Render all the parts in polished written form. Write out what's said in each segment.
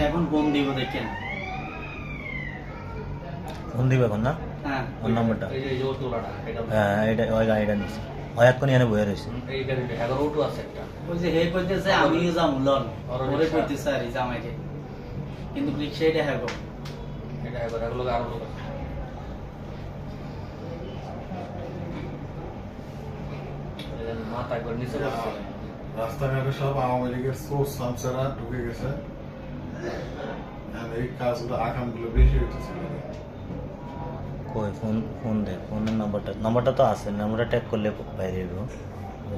এখন ফোন দিব দেখেন। ফোন দিব এখন না? হ্যাঁ ওর নাম্বারটা এই যে জোর তোলাটা এটা হ্যাঁ এটা ওই গাড়িটা নিচ্ছে ওই এক্ষুনি এনে বয়ে রয়েছে এই গাড়িটা 11 অটো আছে একটা ওই যে হে কইতেছে আমিও যাবো লন ওর ওরে রিকশা। কইতেছে আর এই জামাইকে, কিন্তু রিক্সা এটা হ্যাঁ গো। এটা এবার এগুলো আরো লোক আছে এই মাথা একবার নিচে পড়ছে রাস্তাঘাটে সব আওয়ামী লীগের সোর্স সামসারা ঢুকে গেছে। এই কাজগুলো আকামগুলো বেশি হইতেছে। কই ফোন ফোন দে ফোনের নাম্বারটা তো আছে, নাম্বারটা ট্যাগ করলে বাইরে যাবো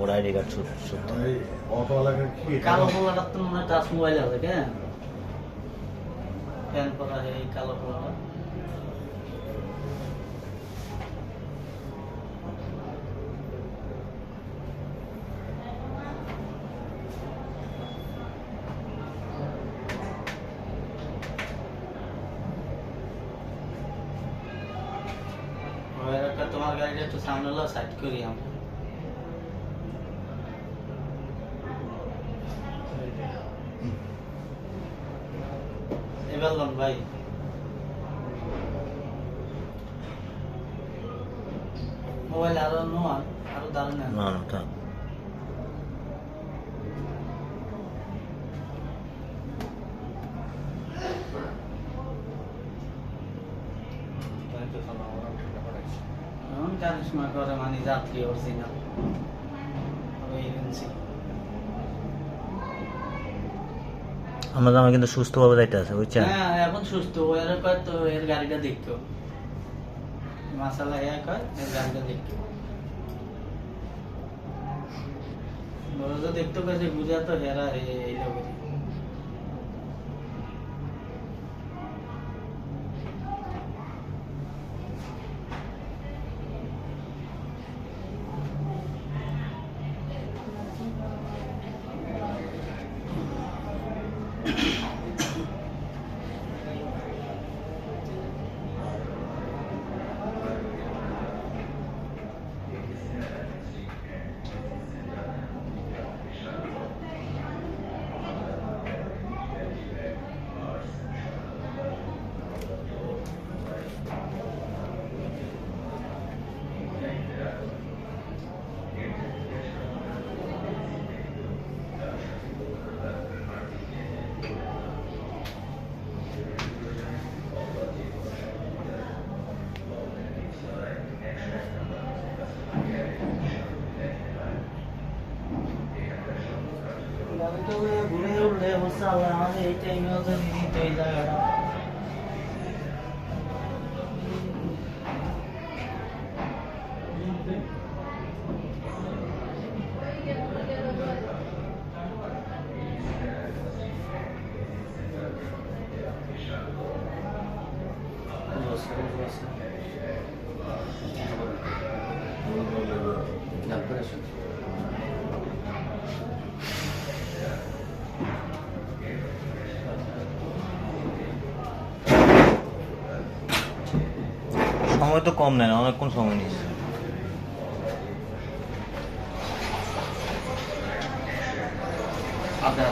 ওর আইডি কার্ড শুদ্ধ এই অটোওয়ালাকে কি কালো পোলাটার তো মনে হয় টাচ মোবাইল আছে কেন ফ্যান করা এই কালো পোলাটা। তোমার গাড়িটা একটু সামনে লো, সাইড করি আমরা। এবার লন ভাই মোবাইল আরো নোয়া আরো দারুণ না না থাক কারিশমা করে মানে যাত্রী অরিজিনাল এজেন্সি। আমরা জামা কিন্তু সুস্থভাবে যাইতে আছে বুঝছেন হ্যাঁ এখন সুস্থ এর কয় তো এর গাড়িটা দেখতো মাসালা এর কয় এর গাড়িটা দেখতো বড় দেখতো কাছে বুঝা তো হেরা এই লোক ঘুরে উঠলে বসে আমাদের এই টাইমে ওদের নিতে এই জায়গাটা সময় তো কম নেয় না অনেকক্ষণ সময় নিচ্ছে আপনারা